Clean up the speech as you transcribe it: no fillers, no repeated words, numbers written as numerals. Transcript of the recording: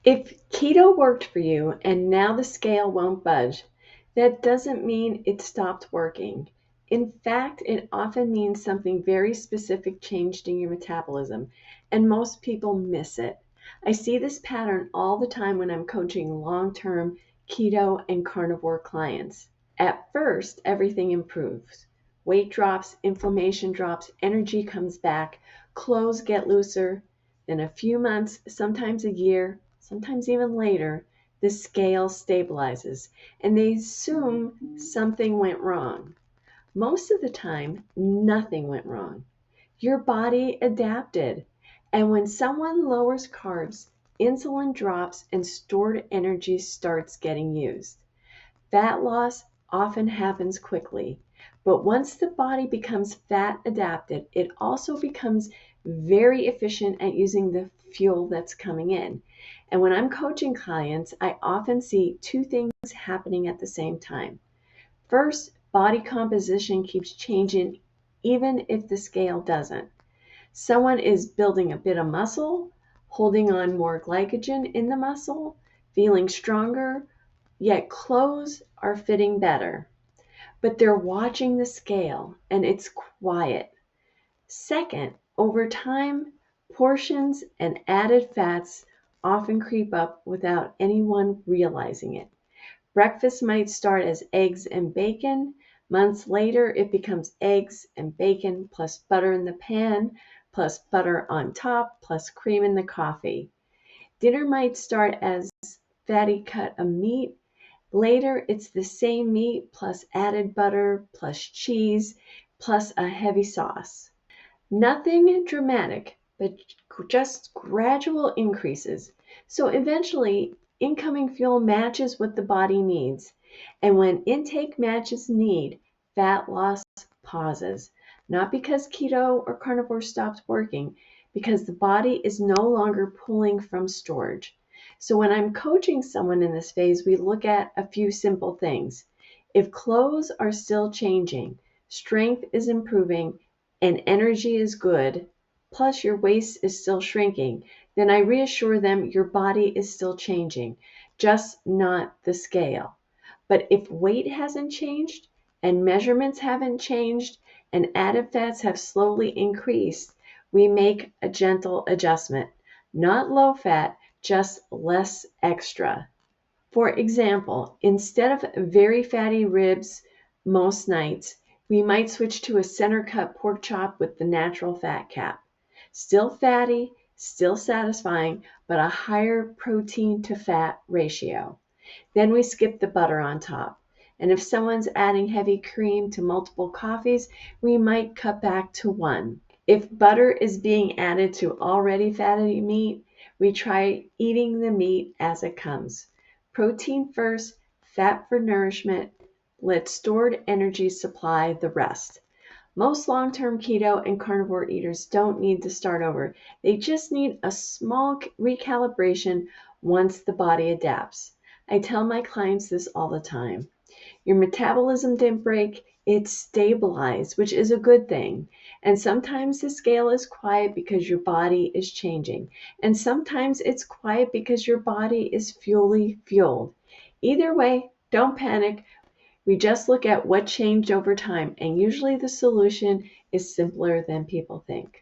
If keto worked for you and now the scale won't budge, that doesn't mean it stopped working. In fact, it often means something very specific changed in your metabolism, and most people miss it. I see this pattern all the time when I'm coaching long-term keto and carnivore clients. At first, everything improves. Weight drops, inflammation drops, energy comes back, clothes get looser. Then a few months, sometimes a year, sometimes even later, the scale stabilizes and they assume something went wrong. Most of the time, nothing went wrong. Your body adapted. And when someone lowers carbs, insulin drops and stored energy starts getting used. Fat loss often happens quickly, but once the body becomes fat adapted, it also becomes very efficient at using the fuel that's coming in. And when I'm coaching clients, I often see two things happening at the same time. First, body composition keeps changing even if the scale doesn't. Someone is building a bit of muscle, holding on more glycogen in the muscle, feeling stronger, yet clothes are fitting better. But they're watching the scale and it's quiet. Second, over time, portions and added fats often creep up without anyone realizing it. Breakfast might start as eggs and bacon. Months later, it becomes eggs and bacon plus butter in the pan, plus butter on top, plus cream in the coffee. Dinner might start as fatty cut of meat. Later, it's the same meat plus added butter, plus cheese, plus a heavy sauce. Nothing dramatic, but just gradual increases. So eventually, incoming fuel matches what the body needs. And when intake matches need, fat loss pauses. Not because keto or carnivore stops working, because the body is no longer pulling from storage. So when I'm coaching someone in this phase, we look at a few simple things. If clothes are still changing, strength is improving, and energy is good, plus your waist is still shrinking, then I reassure them your body is still changing, just not the scale. But if weight hasn't changed and measurements haven't changed and added fats have slowly increased, we make a gentle adjustment. Not low fat, just less extra. For example, instead of very fatty ribs most nights, we might switch to a center cut pork chop with the natural fat cap. Still fatty, still satisfying, but a higher protein to fat ratio. Then we skip the butter on top. And if someone's adding heavy cream to multiple coffees, we might cut back to one. If butter is being added to already fatty meat, we try eating the meat as it comes. Protein first, fat for nourishment, let stored energy supply the rest. Most long-term keto and carnivore eaters don't need to start over. They just need a small recalibration once the body adapts. I tell my clients this all the time. Your metabolism didn't break, it stabilized, which is a good thing. And sometimes the scale is quiet because your body is changing. And sometimes it's quiet because your body is fully fueled. Either way, don't panic. We just look at what changed over time, and usually the solution is simpler than people think.